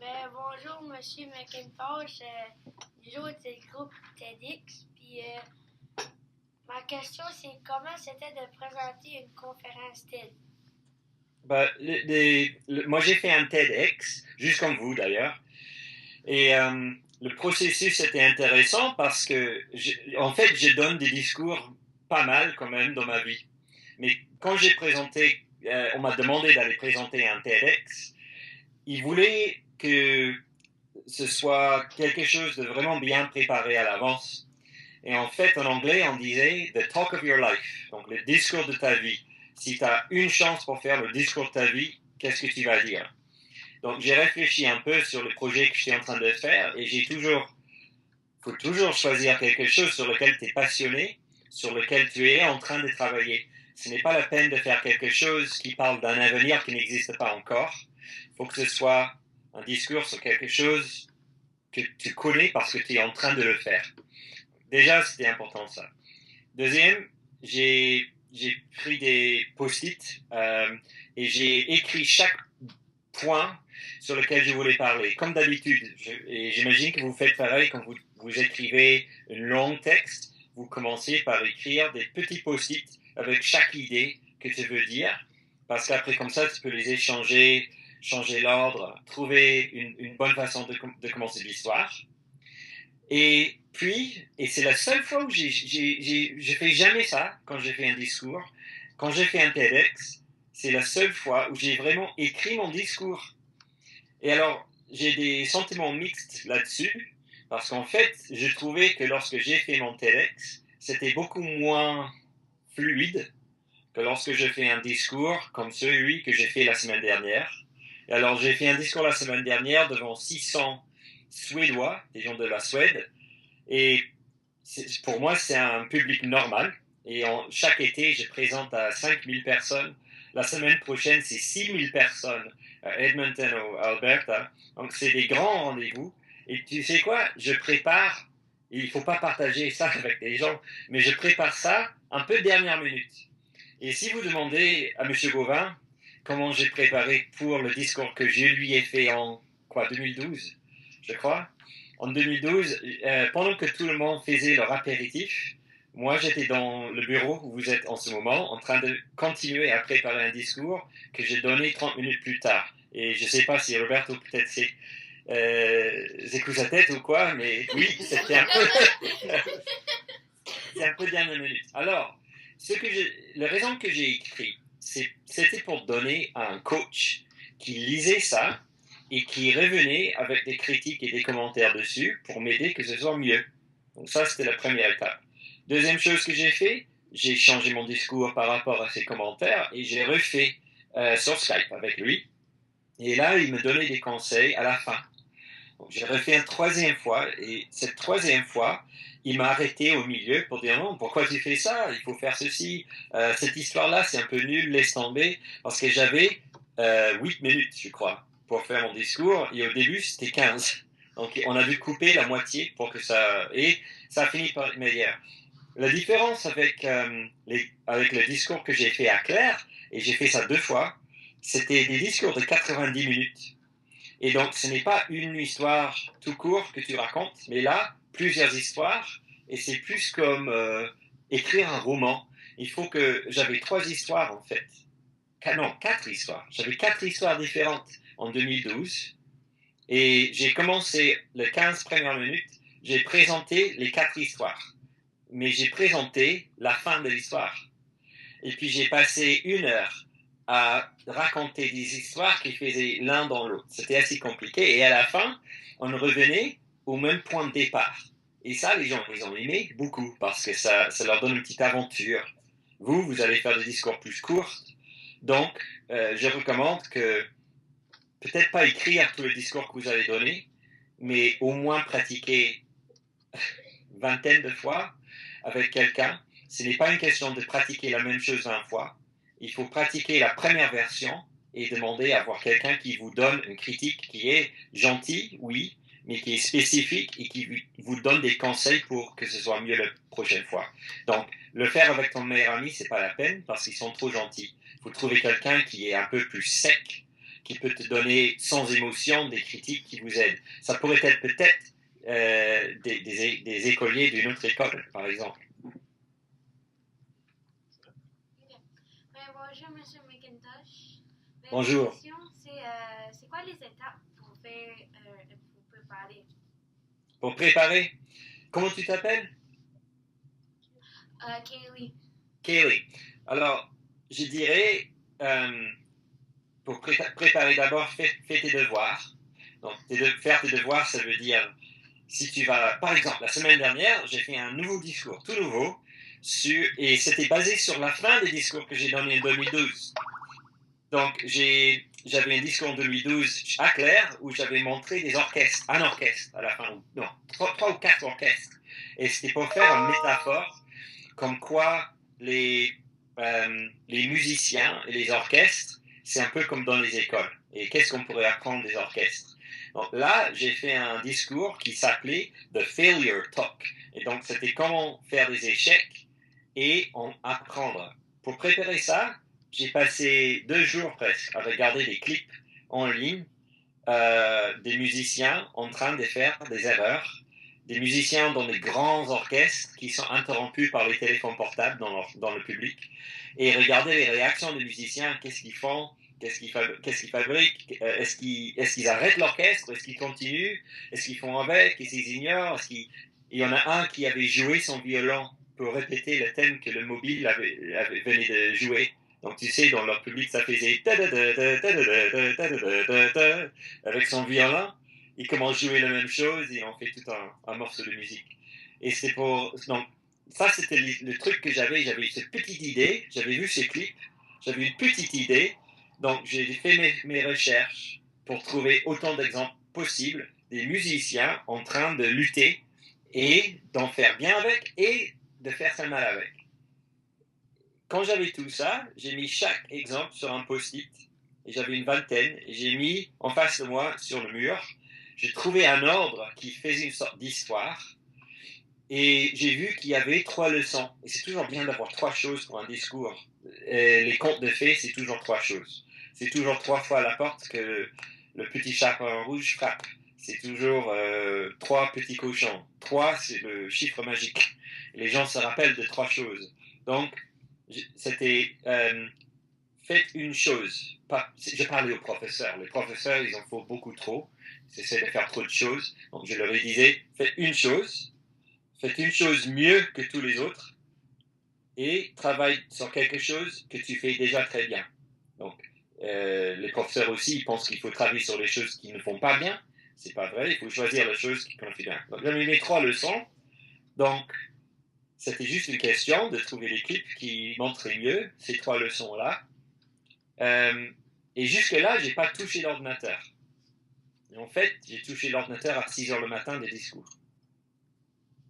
Bonjour, Monsieur McIntosh. Du groupe TEDx. Puis ma question, c'est comment c'était de présenter une conférence TED? Moi, j'ai fait un TEDx, juste comme vous d'ailleurs. Et le processus était intéressant parce que, en fait, je donne des discours pas mal quand même dans ma vie. Mais quand j'ai présenté, on m'a demandé d'aller présenter un TEDx, ils voulaient que ce soit quelque chose de vraiment bien préparé à l'avance. Et en fait, en anglais, on disait the talk of your life, donc le discours de ta vie. Si tu as une chance pour faire le discours de ta vie, qu'est-ce que tu vas dire? Donc, j'ai réfléchi un peu sur le projet que je suis en train de faire et faut toujours choisir quelque chose sur lequel tu es passionné, sur lequel tu es en train de travailler. Ce n'est pas la peine de faire quelque chose qui parle d'un avenir qui n'existe pas encore. Il faut que ce soit un discours sur quelque chose que tu connais parce que tu es en train de le faire. Déjà, c'était important ça. Deuxième, j'ai pris des post-it et j'ai écrit chaque point sur lequel je voulais parler, comme d'habitude. Et j'imagine que vous faites pareil quand vous écrivez un long texte. Vous commencez par écrire des petits post-it avec chaque idée que tu veux dire, parce qu'après, comme ça, tu peux les échanger, changer l'ordre, trouver une bonne façon de commencer l'histoire. Et puis, et c'est la seule fois où je fais jamais ça quand j'ai fait un discours. Quand j'ai fait un TEDx, c'est la seule fois où j'ai vraiment écrit mon discours. Et alors, j'ai des sentiments mixtes là-dessus, parce qu'en fait, je trouvais que lorsque j'ai fait mon TEDx, c'était beaucoup moins fluide que lorsque je fais un discours comme celui que j'ai fait la semaine dernière. Et alors, j'ai fait un discours la semaine dernière devant 600 Suédois, des gens de la Suède, et pour moi, c'est un public normal. Et chaque été, je présente à 5000 personnes. La semaine prochaine, c'est 6000 personnes à Edmonton, au Alberta. Donc, c'est des grands rendez-vous. Et tu sais quoi? Je prépare, et il ne faut pas partager ça avec les gens, mais je prépare ça un peu dernière minute. Et si vous demandez à M. Gauvin comment j'ai préparé pour le discours que je lui ai fait en 2012, je crois, en 2012, pendant que tout le monde faisait leur apéritif, moi j'étais dans le bureau où vous êtes en ce moment, en train de continuer à préparer un discours que j'ai donné 30 minutes plus tard. Et je ne sais pas si Roberto peut-être écoute sa tête ou quoi, mais oui, c'était un peu, c'est un peu dernière minute. Alors, la raison que j'ai écrit, c'était pour donner à un coach qui lisait ça et qui revenait avec des critiques et des commentaires dessus pour m'aider que ce soit mieux. Donc ça, c'était la première étape. Deuxième chose que j'ai fait, j'ai changé mon discours par rapport à ses commentaires et j'ai refait sur Skype avec lui. Et là, il me donnait des conseils à la fin. Donc, j'ai refait une troisième fois et cette troisième fois, il m'a arrêté au milieu pour dire non, pourquoi tu fais ça? Il faut faire ceci. Cette histoire-là, c'est un peu nul, laisse tomber. Parce que j'avais 8 minutes, je crois, pour faire mon discours et au début, c'était 15. Donc, on a dû couper la moitié pour que ça. Et ça a fini par être meilleur. La différence avec le discours que j'ai fait à Claire, et j'ai fait ça 2 fois, c'était des discours de 90 minutes. Et donc, ce n'est pas une histoire tout court que tu racontes, mais là, plusieurs histoires, et c'est plus comme écrire un roman. Il faut que j'avais 3 histoires en fait. Non, 4 histoires. J'avais 4 histoires différentes en 2012, et j'ai commencé les 15 premières minutes, j'ai présenté les 4 histoires, mais j'ai présenté la fin de l'histoire. Et puis j'ai passé 1 heure à raconter des histoires qui faisaient l'un dans l'autre. C'était assez compliqué. Et à la fin, on revenait au même point de départ. Et ça, les gens, ils ont aimé beaucoup parce que ça leur donne une petite aventure. Vous allez faire des discours plus courts. Donc, je recommande que peut-être pas écrire tous les discours que vous avez donnés, mais au moins pratiquer vingtaine de fois avec quelqu'un. Ce n'est pas une question de pratiquer la même chose 20 fois. Il faut pratiquer la première version et demander à voir quelqu'un qui vous donne une critique qui est gentille, oui, mais qui est spécifique et qui vous donne des conseils pour que ce soit mieux la prochaine fois. Donc, le faire avec ton meilleur ami, c'est pas la peine parce qu'ils sont trop gentils. Il faut trouver quelqu'un qui est un peu plus sec, qui peut te donner sans émotion des critiques qui vous aident. Ça pourrait être peut-être des écoliers d'une autre école, par exemple. Bonjour, M. McIntosh. Bonjour. Ma question, c'est quoi les étapes pour préparer? Pour préparer, comment tu t'appelles? Kaylee. Kaylee. Alors, je dirais, pour préparer d'abord, fais tes devoirs. Donc, faire tes devoirs, ça veut dire, si tu vas, par exemple, la semaine dernière, j'ai fait un nouveau discours, tout nouveau, et c'était basé sur la fin des discours que j'ai donnés en 2012. Donc, j'avais un discours en 2012 à Claire où j'avais montré un orchestre à la fin, non, 3 ou 4 orchestres. Et c'était pour faire une métaphore comme quoi les musiciens et les orchestres, c'est un peu comme dans les écoles. Et qu'est-ce qu'on pourrait apprendre des orchestres? Donc là, j'ai fait un discours qui s'appelait The Failure Talk. Et donc, c'était comment faire des échecs et en apprendre. Pour préparer ça, j'ai passé 2 jours presque à regarder des clips en ligne des musiciens en train de faire des erreurs, des musiciens dans des grands orchestres qui sont interrompus par les téléphones portables dans le public, et regarder les réactions des musiciens, qu'est-ce qu'ils font, qu'est-ce qu'ils fabriquent, est-ce qu'ils arrêtent l'orchestre, est-ce qu'ils continuent, est-ce qu'ils font avec, est-ce qu'ils ignorent, Il y en a un qui avait joué son violon pour répéter le thème que le mobile venait de jouer. Donc, tu sais, dans leur public, ça faisait avec son violon. Il commence à jouer la même chose et on fait tout un morceau de musique. Et c'est pour. Donc, ça, c'était le truc que j'avais. J'avais cette petite idée. J'avais vu ces clips. J'avais une petite idée. Donc, j'ai fait mes recherches pour trouver autant d'exemples possibles des musiciens en train de lutter et d'en faire bien avec et de faire ça mal avec. Quand j'avais tout ça, j'ai mis chaque exemple sur un post-it, et j'avais une vingtaine, et j'ai mis en face de moi sur le mur. J'ai trouvé un ordre qui faisait une sorte d'histoire, et j'ai vu qu'il y avait 3 leçons. Et c'est toujours bien d'avoir 3 choses pour un discours. Les contes de fées, c'est toujours 3 choses. C'est toujours 3 fois à la porte que le petit chaperon rouge frappe. C'est toujours 3 petits cochons. 3, c'est le chiffre magique. Les gens se rappellent de 3 choses. Donc, c'était faites une chose. Je parlais aux professeurs. Les professeurs, ils en font beaucoup trop. Ils essaient de faire trop de choses. Donc, je leur disais, faites une chose mieux que tous les autres et travaille sur quelque chose que tu fais déjà très bien. Donc, les professeurs aussi, ils pensent qu'il faut travailler sur les choses qu'ils ne font pas bien. C'est pas vrai. Il faut choisir les choses qu'on fait bien. Donc, j'avais mis 3 leçons. Donc, c'était juste une question de trouver l'équipe qui montrait mieux ces 3 leçons-là. Et jusque-là, je n'ai pas touché l'ordinateur. Et en fait, j'ai touché l'ordinateur à 6 heures le matin des discours.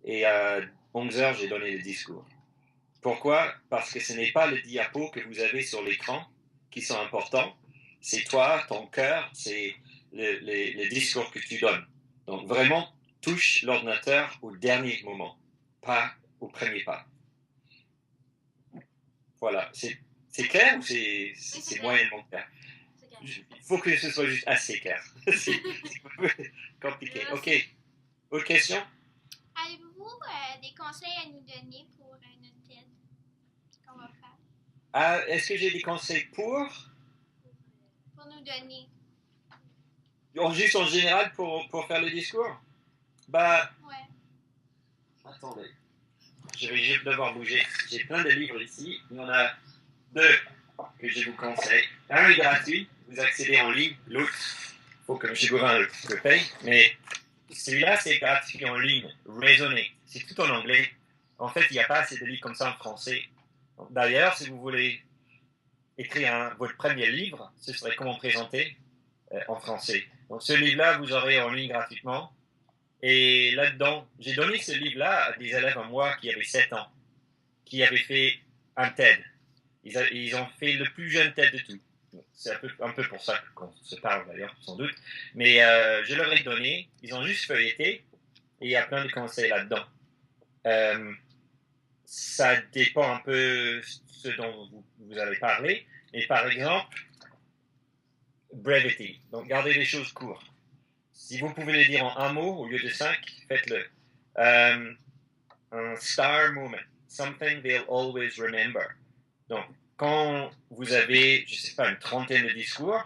Et à 11 heures, j'ai donné le discours. Pourquoi? Parce que ce n'est pas les diapos que vous avez sur l'écran qui sont importants. C'est toi, ton cœur, c'est les discours que tu donnes. Donc vraiment, touche l'ordinateur au dernier moment, pas au premier pas. Voilà, c'est clair ou c'est moyennement clair? Il faut que ce soit juste assez clair. C'est compliqué. Ok. Autre question? Avez-vous des conseils à nous donner pour notre TED? Ce qu'on va faire? Ah, est-ce que j'ai des conseils pour Nous donner. Juste en général pour faire le discours? Bah. Ouais. Attendez. Je vais juste devoir bouger. J'ai plein de livres ici. Il y en a 2 que je vous conseille. Un est gratuit. Vous accédez en ligne. L'autre, il faut que M. Gourin le paye. Mais celui-là, c'est gratuit en ligne. Raisonner. C'est tout en anglais. En fait, il n'y a pas assez de livres comme ça en français. D'ailleurs, si vous voulez écrire votre premier livre, ce serait comment présenter en français. Donc, ce livre-là, vous aurez en ligne gratuitement. Et là-dedans, j'ai donné ce livre-là à des élèves à moi qui avaient 7 ans, qui avaient fait un TED. Ils ont fait le plus jeune TED de tout. C'est un peu pour ça qu'on se parle d'ailleurs, sans doute. Mais je leur ai donné, ils ont juste feuilleté, et il y a plein de conseils là-dedans. Ça dépend un peu de ce dont vous allez parler. Mais par exemple, brevity. Donc, gardez les choses courtes. Si vous pouvez les dire en un mot au lieu de 5, faites-le. Un star moment. Something they'll always remember. Donc, quand vous avez, je ne sais pas, une trentaine de discours,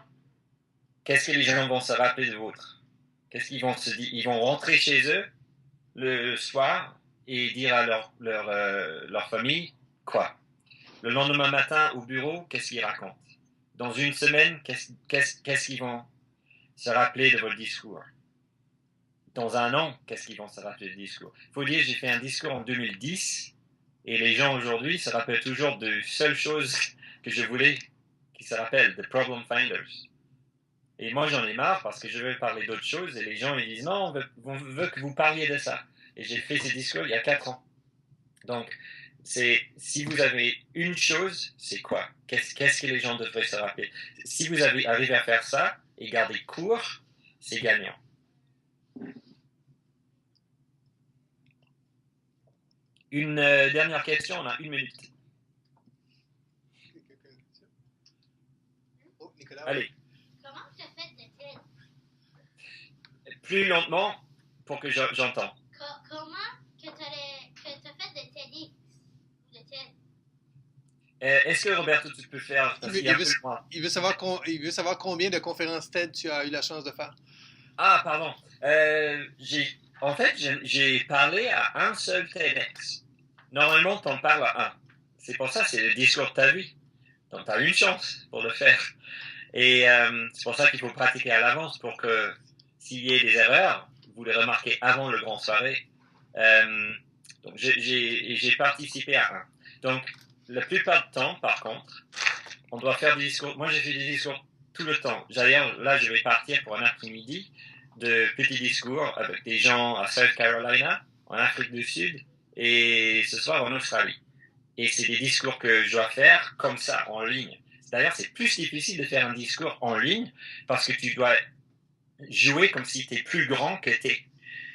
qu'est-ce que les gens vont se rappeler de vôtre? Qu'est-ce qu'ils vont se dire? Ils vont rentrer chez eux le soir et dire à leur famille quoi? Le lendemain matin au bureau, qu'est-ce qu'ils racontent? Dans une semaine, qu'est-ce qu'ils vont se rappeler de votre discours? Dans un an, qu'est-ce qu'ils vont se rappeler du discours? Il faut dire, j'ai fait un discours en 2010 et les gens aujourd'hui se rappellent toujours de seules choses que je voulais qu'ils se rappellent, the problem finders. Et moi, j'en ai marre parce que je veux parler d'autres choses et les gens ils disent non, on veut que vous parliez de ça. Et j'ai fait ces discours il y a 4 ans. Donc, si vous avez une chose, c'est quoi? Qu'est-ce que les gens devraient se rappeler? Si vous arrivez à faire ça et garder court, c'est gagnant. Une dernière question, on a 1 minute. Oh, Nicolas. Allez, Comment tu as fait de TED? plus lentement pour que j'entends. Comment que tu as fait de TEDx? De TED? Est-ce que Roberto, tu peux faire Il veut savoir combien de conférences TED tu as eu la chance de faire. Ah, pardon. J'ai parlé à un seul TEDx. Normalement, tu en parles à un. C'est pour ça, c'est le discours de ta vie. Donc, tu as une chance pour le faire. Et c'est pour ça qu'il faut pratiquer à l'avance pour que s'il y ait des erreurs, vous les remarquez avant le grand soirée. Donc, j'ai participé à un. Donc, la plupart du temps, par contre, on doit faire des discours. Moi, j'ai fait des discours tout le temps. D'ailleurs, là, je vais partir pour un après-midi de petits discours avec des gens à South Carolina, en Afrique du Sud, et ce soir en Australie. Et c'est des discours que je dois faire comme ça, en ligne. D'ailleurs, c'est plus difficile de faire un discours en ligne parce que tu dois jouer comme si tu es plus grand que tu es.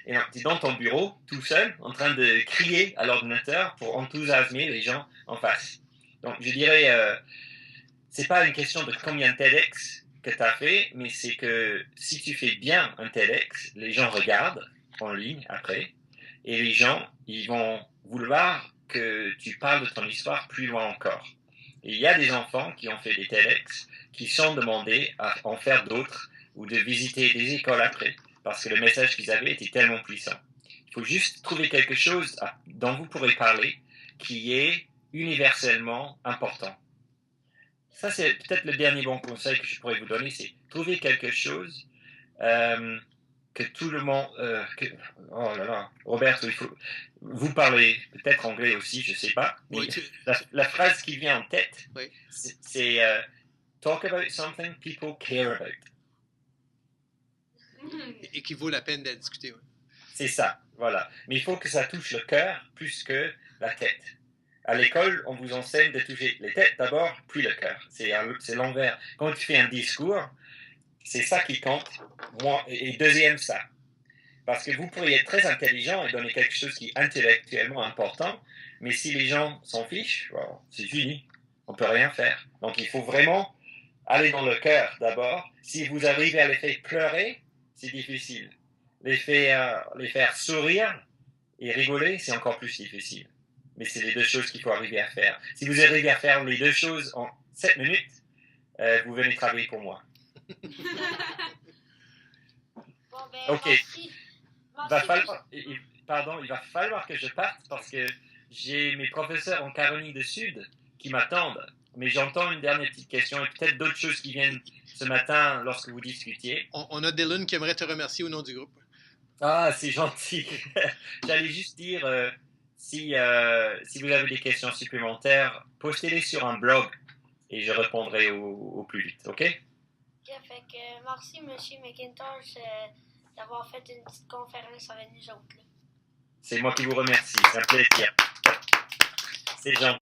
Et tu es dans ton bureau, tout seul, en train de crier à l'ordinateur pour enthousiasmer les gens en face. Donc, je dirais, c'est pas une question de combien de TEDx que tu as fait, mais c'est que si tu fais bien un TEDx, les gens regardent en ligne après, et les gens, ils vont vouloir que tu parles de ton histoire plus loin encore. Et il y a des enfants qui ont fait des TEDx, qui sont demandés à en faire d'autres, ou de visiter des écoles après, parce que le message qu'ils avaient était tellement puissant. Il faut juste trouver quelque chose dont vous pourrez parler, qui est universellement important. Ça, c'est peut-être le dernier bon conseil que je pourrais vous donner, c'est trouver quelque chose que tout le monde... oh là là, Robert, vous parlez peut-être anglais aussi, je ne sais pas, mais Oui, la phrase qui vient en tête, oui. c'est talk about something people care about. Et qui vaut la peine d'être discuté. Oui. C'est ça, voilà. Mais il faut que ça touche le cœur plus que la tête. À l'école, on vous enseigne de toucher les têtes d'abord, puis le cœur. C'est l'envers. Quand tu fais un discours, c'est ça qui compte. Moi, et deuxième, ça. Parce que vous pourriez être très intelligent et donner quelque chose qui est intellectuellement important, mais si les gens s'en fichent, bon, c'est fini. On ne peut rien faire. Donc, il faut vraiment aller dans le cœur d'abord. Si vous arrivez à les faire pleurer, c'est difficile. Les faire sourire et rigoler, c'est encore plus difficile. Mais c'est les deux choses qu'il faut arriver à faire. Si vous arrivez à faire les deux choses en 7 minutes, vous venez travailler pour moi. Bon, ben, Ok. merci. Il va falloir que je parte parce que j'ai mes professeurs en Caroline du Sud qui m'attendent. Mais j'entends une dernière petite question et peut-être d'autres choses qui viennent ce matin lorsque vous discutiez. On a Dylan qui aimerait te remercier au nom du groupe. Ah, c'est gentil. J'allais juste dire, si vous avez des questions supplémentaires, postez-les sur un blog et je répondrai au plus vite, ok? Ok, fait que merci, M. McIntosh, d'avoir fait une petite conférence avec nous autres. Là. C'est moi qui vous remercie, c'est un plaisir. C'est gentil.